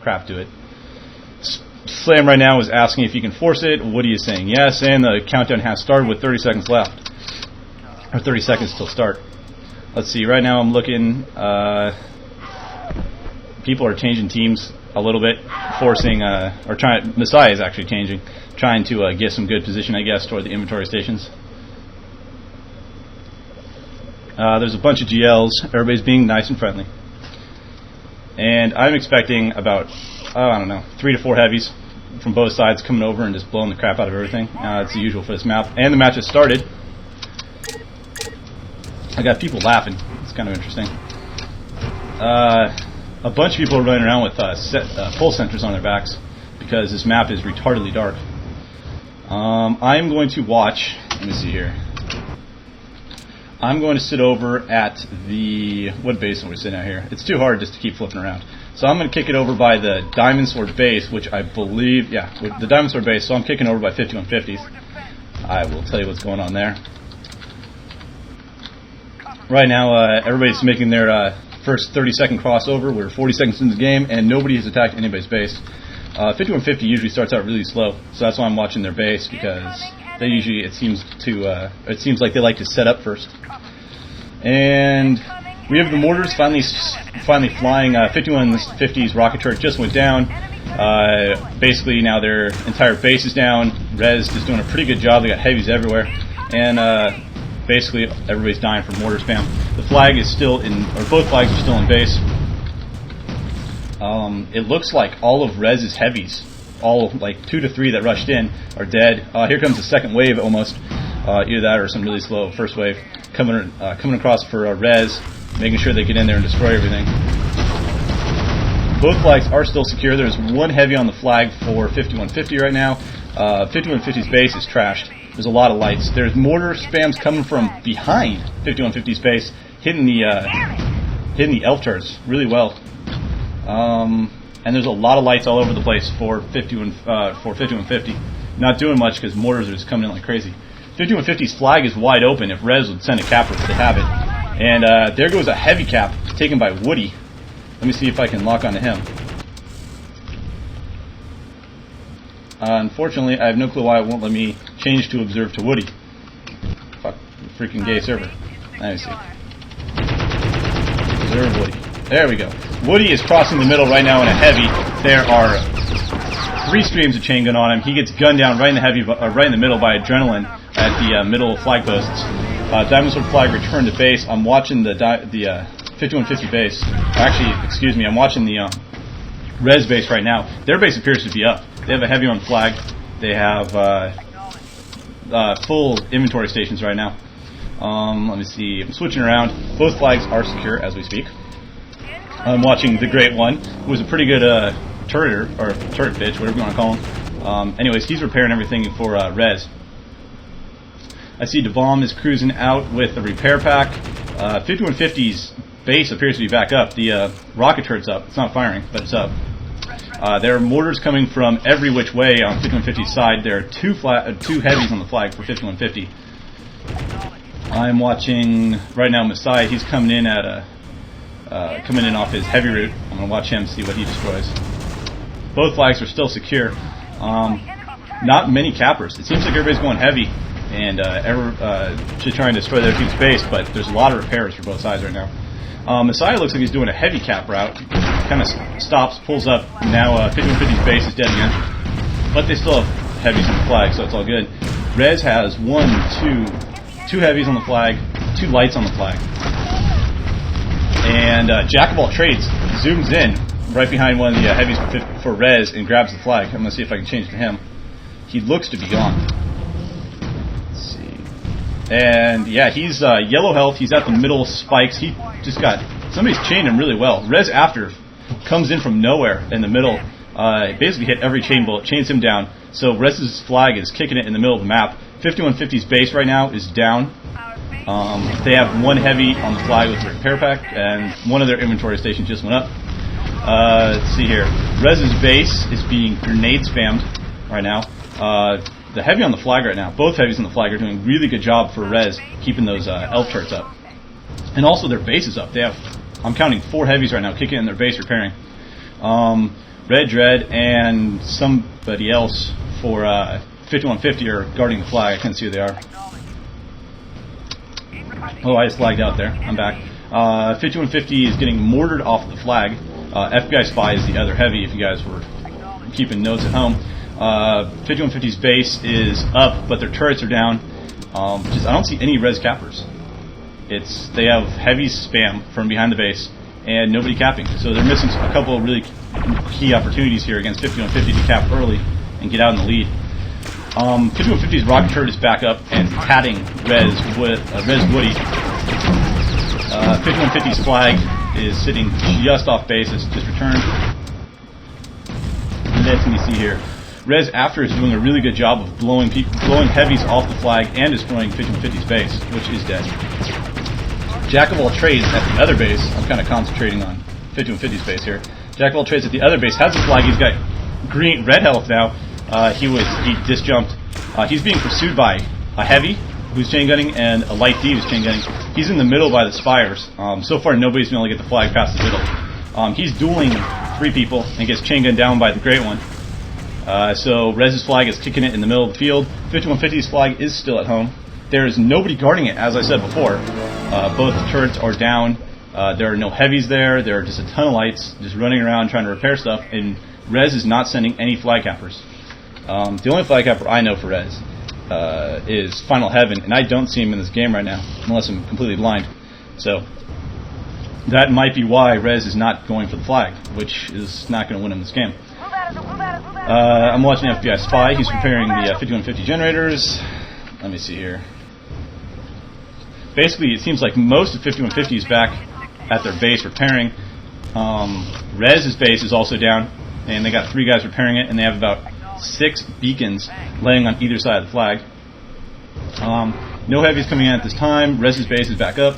crap to it. Slam right now is asking if you can force it. Woody is saying yes, and the countdown has started with 30 seconds left. Or 30 seconds till start. Let's see, right now I'm looking, people are changing teams a little bit, forcing, or trying, Messiah is actually changing, trying to get some good position, I guess, toward the inventory stations. There's a bunch of GLs, everybody's being nice and friendly. And I'm expecting about, I don't know, 3 to 4 heavies from both sides coming over and just blowing the crap out of everything. It's the usual for this map. And the match has started. I got people laughing. It's kind of interesting. A bunch of people are running around with pulse sensors on their backs because this map is retardedly dark. I'm going to watch. Let me see here. I'm going to sit over at the... What base am we sitting at here? It's too hard just to keep flipping around. So I'm going to kick it over by the Diamond Sword base, which I believe... Yeah, with the Diamond Sword base, so I'm kicking over by 5150s. I will tell you what's going on there. Right now, everybody's making their first 30-second crossover. We're 40 seconds into the game, and nobody has attacked anybody's base. 5150 usually starts out really slow, so that's why I'm watching their base, because they usually, it seems like they like to set up first. And we have the mortars finally flying. 5150's rocket turret just went down. Basically now their entire base is down. Rez is doing a pretty good job. They got heavies everywhere, and basically everybody's dying from mortar spam. The flag is still in, or both flags are still in base. It looks like all of Rez's heavies, all like 2 to 3 that rushed in, are dead. Here comes the second wave almost. Either that or some really slow first wave coming across for Rez, making sure they get in there and destroy everything. Both flags are still secure. There's one heavy on the flag for 5150 right now. 5150's base is trashed. There's a lot of lights. There's mortar spams coming from behind 5150's base, hitting the elf turrets really well. And there's a lot of lights all over the place for 5150. Not doing much because mortars are just coming in like crazy. 5150's flag is wide open if Rez would send a capper to have it. And there goes a heavy cap taken by Woody. Let me see if I can lock onto him. Unfortunately, I have no clue why it won't let me change to observe to Woody. Fuck, freaking gay server. Let me see. Observe Woody. There we go. Woody is crossing the middle right now in a heavy. There are 3 streams of chain gun on him. He gets gunned down right in the heavy, right in the middle by adrenaline at the middle flag posts. Diamond Sword flag returned to base. I'm watching the 5150 base. Actually, excuse me, I'm watching the Rez base right now. Their base appears to be up. They have a heavy on flag. They have full inventory stations right now. Let me see. I'm switching around. Both flags are secure as we speak. I'm watching the Great One, who is a pretty good turret bitch, whatever you want to call him. Anyways, he's repairing everything for Rez. I see Devom is cruising out with the repair pack. 5150's base appears to be back up. The rocket turret's up. It's not firing, but it's up. There are mortars coming from every which way on 5150's side. There are 2 heavies on the flag for 5150. I'm watching right now Messiah. He's coming in at coming in off his heavy route. I'm going to watch him, see what he destroys. Both flags are still secure. Not many cappers. It seems like everybody's going heavy and should try and destroy their team's base, but there's a lot of repairs for both sides right now. Messiah looks like he's doing a heavy cap route. Kind of stops, pulls up. Now 5150's base is dead again. But they still have heavies on the flag, so it's all good. Rez has 2 heavies on the flag, 2 lights on the flag. And Jack of all trades zooms in right behind one of the heavies for Rez and grabs the flag. I'm going to see if I can change to him. He looks to be gone. Let's see. And yeah, he's yellow health. He's at the middle spikes. He just got... Somebody's chained him really well. Rez after comes in from nowhere in the middle. Basically hit every chain bullet, chains him down. So Rez's flag is kicking it in the middle of the map. 5150's base right now is down. They have 1 heavy on the flag with the repair pack, and one of their inventory stations just went up. Let's see here. Rez's base is being grenade spammed right now. The heavy on the flag right now, both heavies on the flag are doing a really good job for Rez, keeping those elf turrets up. And also their base is up. They have, I'm counting 4 heavies right now, kicking in their base, repairing. Red Dread and somebody else for 5150 are guarding the flag. I can't see who they are. Oh, I just lagged out there. I'm back. 5150 is getting mortared off the flag. FBI Spy is the other heavy, if you guys were keeping notes at home. 5150's base is up, but their turrets are down. I don't see any res cappers. They have heavy spam from behind the base and nobody capping. So they're missing a couple of really key opportunities here against 5150 to cap early and get out in the lead. 5150's rocket turret is back up and patting Res Woody. 5150's flag is sitting just off base. It's just returned. Let me see here. Res After is doing a really good job of blowing heavies off the flag and destroying 5150's base, which is dead. Jack of all trades at the other base. I'm kind of concentrating on 5150's base here. Jack of all trades at the other base has the flag. He's got red health now. He disjumped. He's being pursued by a heavy who's chain gunning and a light D who's chain gunning. He's in the middle by the spires. So far, nobody's been able to get the flag past the middle. He's dueling 3 people and gets chain gunned down by the great one. So Rez's flag is kicking it in the middle of the field. 5150's flag is still at home. There is nobody guarding it, as I said before. Both turrets are down. There are no heavies there. There are just a ton of lights just running around trying to repair stuff. And Rez is not sending any flag cappers. The only flag capper I know for Rez is Final Heaven, and I don't see him in this game right now, unless I'm completely blind. So that might be why Rez is not going for the flag, which is not going to win him this game. I'm watching FBI Spy. He's repairing the 5150 generators. Let me see here. Basically, it seems like most of 5150 is back at their base repairing. Rez's base is also down, and they got 3 guys repairing it, and they have about 6 beacons laying on either side of the flag. No heavies coming in at this time. Rez's base is back up.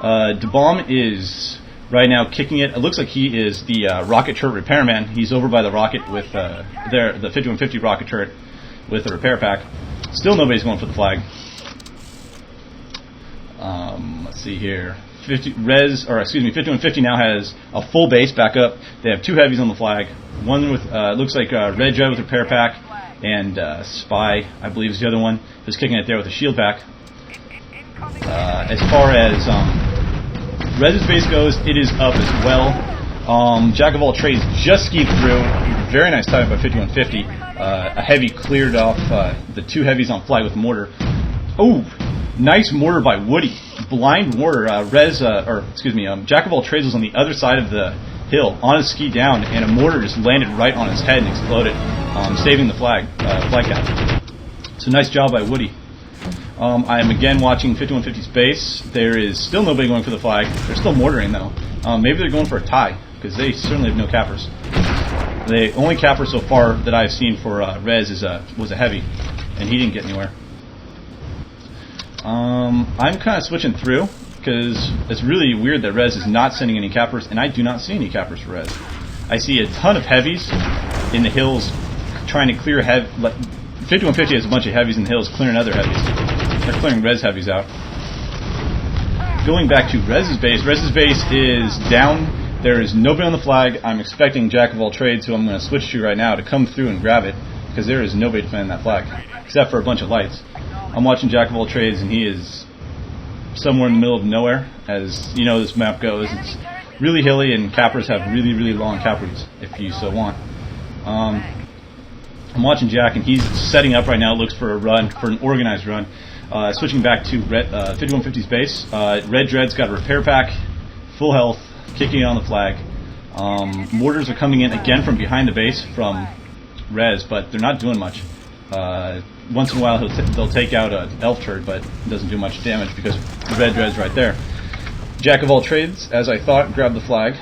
DeBomb is right now kicking it. It looks like he is the rocket turret repairman. He's over by the rocket with the 5150 rocket turret with the repair pack. Still nobody's going for the flag. Let's see here. 5150 now has a full base back up. They have 2 heavies on the flag. One with looks like Red Dread with repair pack, and Spy, I believe, is the other one, who's kicking it there with a shield pack. As far as Rez's base goes, it is up as well. Jack of all trades just skied through. Very nice time by 5150. A heavy cleared off the 2 heavies on flag with mortar. Oh, nice mortar by Woody. Blind mortar. Jack of all trades was on the other side of the hill on his ski down, and a mortar just landed right on his head and exploded, saving the flag cap. So nice job by Woody. I am again watching 5150's base. There is still nobody going for the flag. They're still mortaring though. Maybe they're going for a tie, because they certainly have no cappers. The only capper so far that I've seen for Rez was a heavy, and he didn't get anywhere. I'm kind of switching through, because it's really weird that Rez is not sending any cappers, and I do not see any cappers for Rez. I see a ton of heavies in the hills trying to clear 5150 has a bunch of heavies in the hills clearing other heavies. They're clearing Rez heavies out. Going back to Rez's base is down. There is nobody on the flag. I'm expecting Jack of all trades, who I'm going to switch to right now, to come through and grab it, because there is nobody defending that flag, except for a bunch of lights. I'm watching Jack of all trades, and he is somewhere in the middle of nowhere. As you know, this map goes, it's really hilly, and cappers have really, really long cap routes, if you so want. I'm watching Jack, and he's setting up right now. Looks for a run, for an organized run. Switching back to 5150's base. Red Dread's got a repair pack, full health, kicking it on the flag. Mortars are coming in again from behind the base from Rez, but they're not doing much. Once in a while they'll take out an elf turret, but it doesn't do much damage because Red Dread's right there. Jack of all trades, as I thought, grabbed the flag.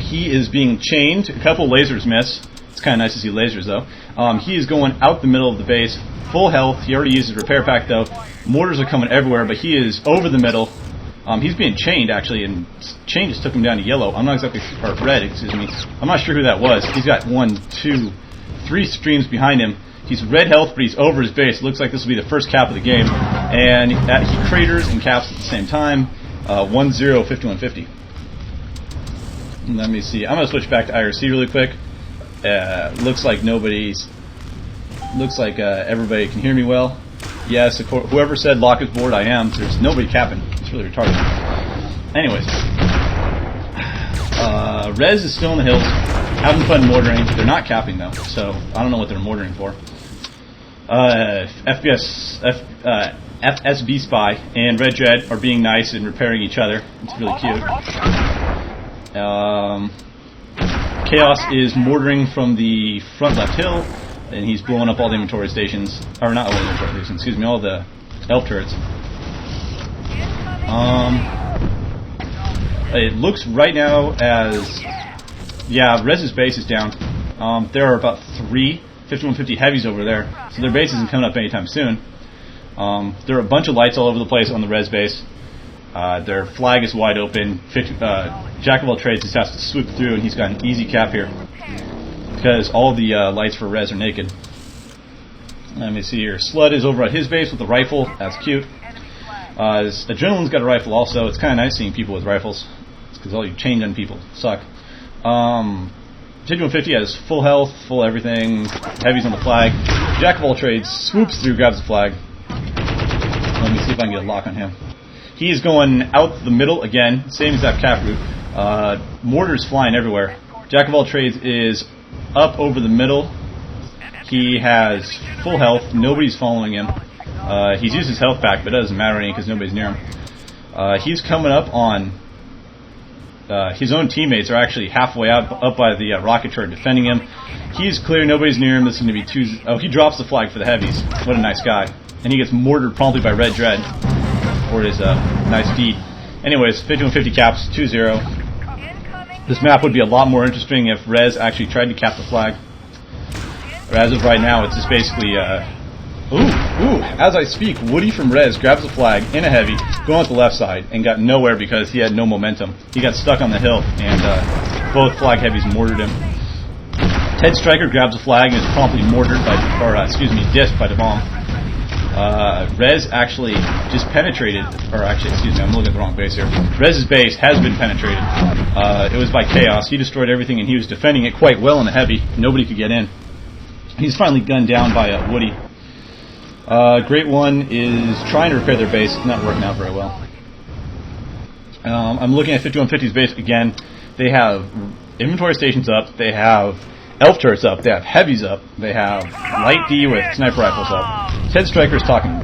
He is being chained. A couple lasers miss. It's kind of nice to see lasers though. He is going out the middle of the base, full health. He already used his repair pack though. Mortars are coming everywhere, but he is over the middle. He's being chained actually, and chain just took him down to yellow. I'm not exactly, or red, excuse me. I'm not sure who that was. He's got 1, 2, 3 streams behind him. He's red health, but he's over his base. Looks like this will be the first cap of the game, and he craters and caps at the same time. 1-0 5150. Let me see. I'm going to switch back to IRC really quick. Looks like nobody's... Looks like everybody can hear me well. Yes, whoever said lock is board, I am. There's nobody capping. It's really retarded. Anyways. Rez is still in the hills. Having fun mortaring. They're not capping though, so I don't know what they're mortaring for. fps-z Spy and Red Dread are being nice and repairing each other. It's really cute. Chaos is mortaring from the front left hill, and he's blowing up all the inventory stations. Or not all the inventory stations, excuse me, all the elf turrets. It looks right now as... Yeah, Rez's base is down. There are about 3 5150 heavies over there, so their base isn't coming up anytime soon. There are a bunch of lights all over the place on the Rez base. Their flag is wide open. Jack of all trades just has to swoop through, and he's got an easy cap here because all the lights for Rez are naked. Let me see here. Slud is over at his base with a rifle. That's cute. Adrenaline's got a rifle also. It's kind of nice seeing people with rifles because all you chain gun people suck. 5150 has full health, full everything, heavies on the flag. Jack of all trades swoops through, grabs the flag. Let me see if I can get a lock on him. He is going out the middle again, same exact cap route. Mortars flying everywhere. Jack of all trades is up over the middle. He has full health, nobody's following him. He's used his health back, but it doesn't matter any because nobody's near him. He's coming up on... his own teammates are actually halfway up by the rocket turret defending him. He's clear, nobody's near him. This is going to be 2... Oh, he drops the flag for the heavies. What a nice guy. And he gets mortared promptly by Red Dread for his nice deed. Anyways, 5150 caps, 2-0. This map would be a lot more interesting if Rez actually tried to cap the flag. But as of right now, it's just basically... as I speak, Woody from Rez grabs the flag in a heavy, going at the left side, and got nowhere because he had no momentum. He got stuck on the hill, and both flag heavies mortared him. Ted Stryker grabs the flag and is promptly mortared by, dissed by the bomb. Rez actually just penetrated, or actually, excuse me, I'm looking at the wrong base here. Rez's base has been penetrated. It was by Chaos. He destroyed everything, and he was defending it quite well in the heavy. Nobody could get in. He's finally gunned down by Woody. Great One is trying to repair their base. It's not working out very well. I'm looking at 5150's base again. They have inventory stations up. They have elf turrets up. They have heavies up. They have light D with sniper rifles up. Ted Stryker's talking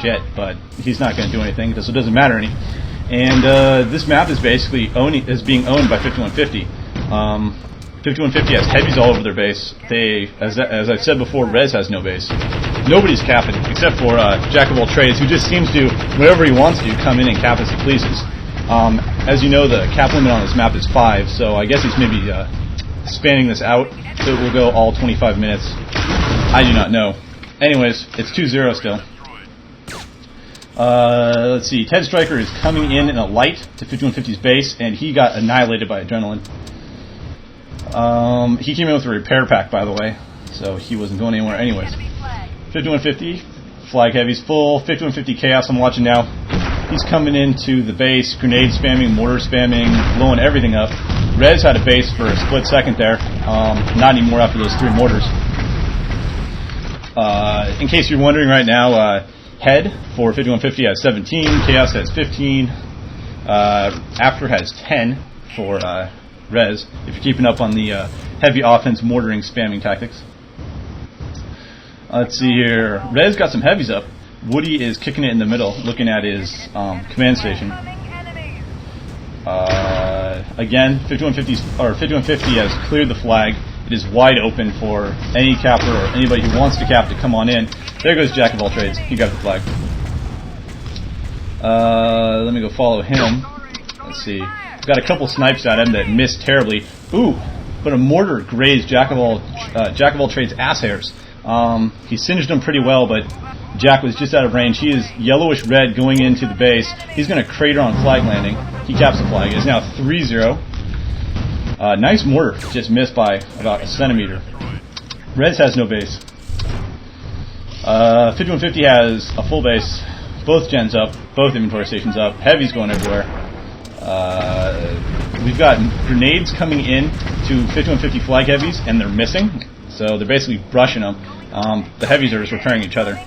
shit, but he's not going to do anything, so it doesn't matter any. And this map is basically being owned by 5150. 5150 has heavies all over their base. They, as I've said before, Rez has no base. Nobody's capping, except for Jack of all trades, who just seems to, whenever he wants to, come in and cap as he pleases. As you know, the cap limit on this map is 5, so I guess he's maybe spanning this out, so it will go all 25 minutes. I do not know. Anyways, it's 2-0 still. Let's see, Ted Stryker is coming in a light to 5150's base, and he got annihilated by Adrenaline. He came in with a repair pack, by the way, so he wasn't going anywhere anyways. 5150, flag heavy's full. 5150 Chaos I'm watching now. He's coming into the base, grenade spamming, mortar spamming, blowing everything up. Rez had a base for a split second there. Not anymore after those 3 mortars. In case you're wondering right now, Head for 5150 has 17, Chaos has 15, After has 10 for Rez, if you're keeping up on the heavy offense mortaring spamming tactics. Let's see here. Rez got some heavies up. Woody is kicking it in the middle, looking at his command station. Again, 5150 has cleared the flag. It is wide open for any capper or anybody who wants to cap to come on in. There goes Jack of all trades. He got the flag. Let me go follow him. Let's see. Got a couple snipes at him that missed terribly. Ooh, but a mortar grazed Jack of all trades ass hairs. He singed him pretty well, but Jack was just out of range. He is yellowish red going into the base. He's going to crater on flag landing. He caps the flag. It is now 3-0. Nice mortar, just missed by about a centimeter. Rez has no base. 5150 has a full base. Both gens up, both inventory stations up. Heavy's going everywhere. we've got grenades coming in to 5150 flag heavies, and they're missing. So they're basically brushing them. The heavies are just repairing each other.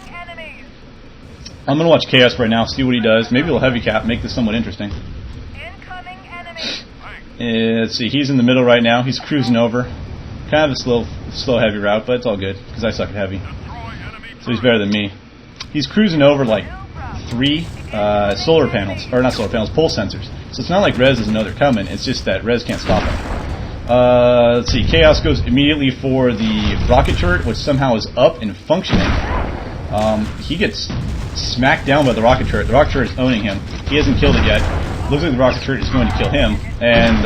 I'm going to watch Chaos right now, see what he does. Maybe he'll heavy cap, make this somewhat interesting. Let's see, he's in the middle right now. He's cruising over. Kind of a slow heavy route, but it's all good, because I suck at heavy. So he's better than me. He's cruising over like 3 solar panels, or not solar panels, pulse sensors. So it's not like Rez doesn't know they're coming, it's just that Rez can't stop him. Let's see, Chaos goes immediately for the rocket turret, which somehow is up and functioning. He gets smacked down by the rocket turret. The rocket turret is owning him. He hasn't killed it yet. Looks like the rocket turret is going to kill him. And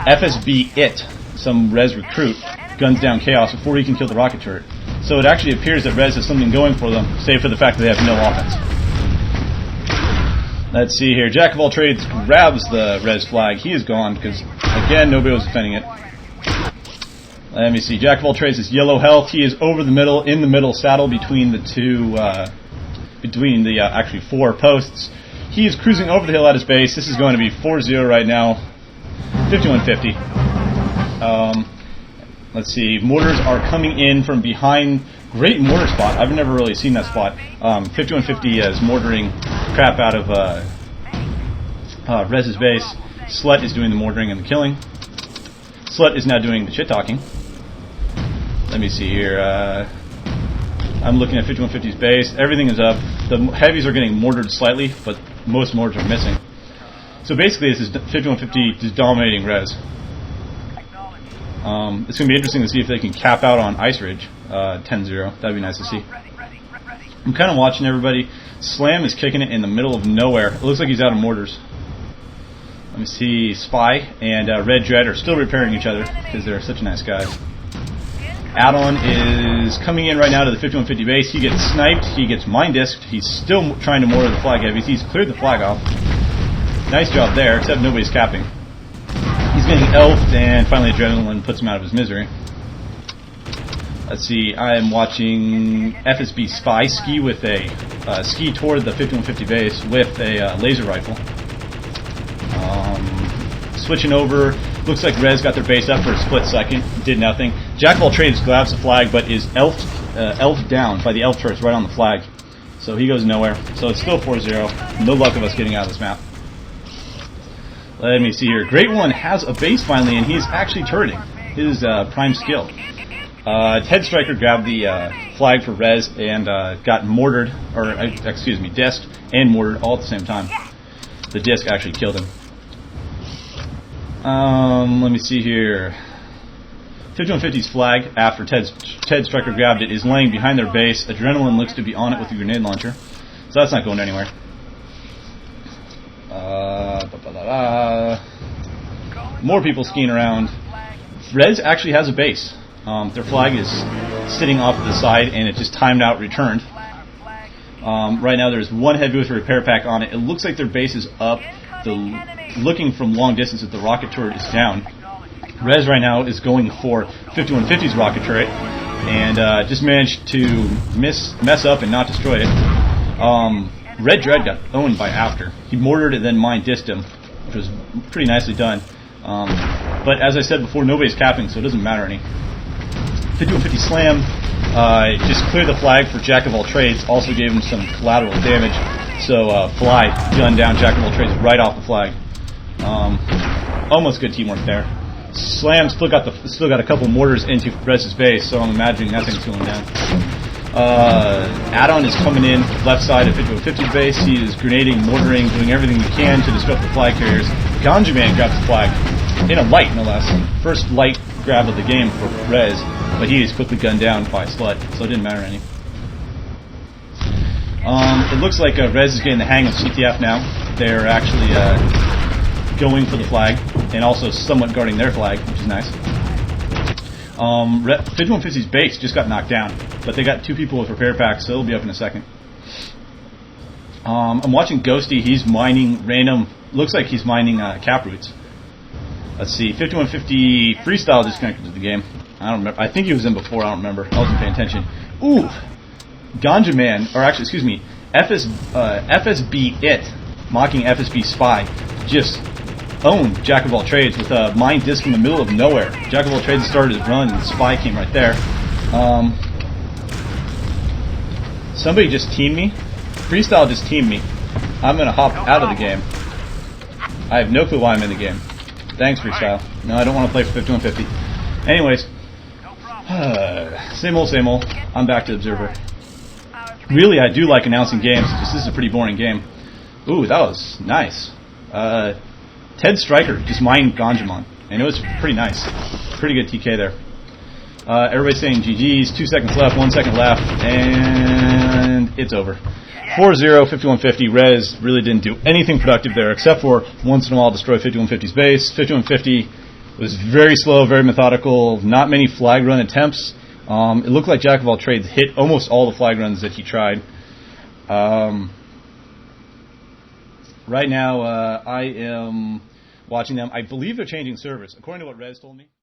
fps-z, some Rez recruit, guns down Chaos before he can kill the rocket turret. So it actually appears that Rez has something going for them, save for the fact that they have no offense. Let's see here. Jack of all trades grabs the Rez flag. He is gone because, again, nobody was defending it. Let me see. Jack of all trades is yellow health. He is over the middle, in the middle saddle between the two, actually 4 posts. He is cruising over the hill at his base. This is going to be 4-0 right now. 5150. Let's see. Mortars are coming in from behind. Great mortar spot. I've never really seen that spot. 5150 is mortaring crap out of Rez's base. Slut is doing the mortaring and the killing. Slut is now doing the shit talking. Let me see here. I'm looking at 5150's base. Everything is up. The heavies are getting mortared slightly, but most mortars are missing. So basically, this is 5150 just dominating Rez. It's going to be interesting to see if they can cap out on Ice Ridge 10-0. That'd be nice to see. I'm kind of watching everybody. Slam is kicking it in the middle of nowhere. It looks like he's out of mortars. Let me see. Spy and Red Dread are still repairing each other because they're such nice guys. Add-on is coming in right now to the 5150 base. He gets sniped. He gets mine-disked. He's still trying to mortar the flag heavies. He's cleared the flag off. Nice job there, except nobody's capping. He's getting elfed, and finally Adrenaline puts him out of his misery. Let's see, I am watching FSB Spy ski with a ski toward the 5150 base with a laser rifle. Switching over, looks like Rez got their base up for a split second, did nothing. Jack of all trades grabs the flag, but is elfed down by the elf turrets right on the flag. So he goes nowhere. So it's still 4-0. No luck of us getting out of this map. Let me see here. Great One has a base finally, and he's actually turreting. His prime skill. Head Striker grabbed the flag for Rez and got mortared, or excuse me, disked and mortared all at the same time. The disc actually killed him. Let me see here. 5150's flag, after Ted Striker grabbed it, is laying behind their base. Adrenaline looks to be on it with a grenade launcher. So that's not going anywhere. More people skiing around. Rez actually has a base. Their flag is sitting off to the side, and it just timed out, returned. Right now there's one heavy with a repair pack on it. It looks like their base is up. Looking from long distance, if the rocket turret is down. Rez right now is going for 5150's rocket turret, and just managed to mess up and not destroy it. Red Dread got owned by After. He mortared and then mine dissed him, which was pretty nicely done. But as I said before, nobody's capping, so it doesn't matter any. 5150 Slam just cleared the flag for Jack of all trades, also gave him some collateral damage. So Fly gunned down Jack of all trades right off the flag. Almost good teamwork there. Slam still got a couple mortars into Rez's base, so I'm imagining that thing's going down. Add-on is coming in left side of 5150's base. He is grenading, mortaring, doing everything he can to disrupt the flag carriers. Ganja Man grabs the flag in a light, no less. First light grab of the game for Rez, but he is quickly gunned down by Slut, so it didn't matter any. It looks like Rez is getting the hang of CTF now. They're actually going for the flag, and also somewhat guarding their flag, which is nice. 5150's base just got knocked down, but they got 2 people with repair packs, so it'll be up in a second. I'm watching Ghosty. He's mining random, looks like he's mining cap roots. Let's see, 5150 Freestyle disconnected to the game. I don't remember. I think he was in before, I don't remember. I wasn't paying attention. Ooh! Ganja Man, or actually, excuse me, FSB It, mocking FSB Spy, just owned Jack of all trades with a mine disc in the middle of nowhere. Jack of all trades started his run, and Spy came right there. Somebody just teamed me. Freestyle just teamed me. I'm gonna hop out of the game. I have no clue why I'm in the game. Thanks, Freestyle. No, I don't want to play for 5150. Anyways, same old. I'm back to Observer. Really, I do like announcing games. Just this is a pretty boring game. Ooh, that was nice. Ted Stryker just mined Ganjamon. I know it's pretty nice. Pretty good TK there. Everybody's saying GG's. 2 seconds left, 1 second left, and it's over. 4-0, 5150. Rez really didn't do anything productive there except for once in a while destroy 5150's base. 5150 was very slow, very methodical, not many flag run attempts. It looked like Jack of all trades hit almost all the flag runs that he tried. Right now, I am watching them. I believe they're changing servers, according to what Rez told me.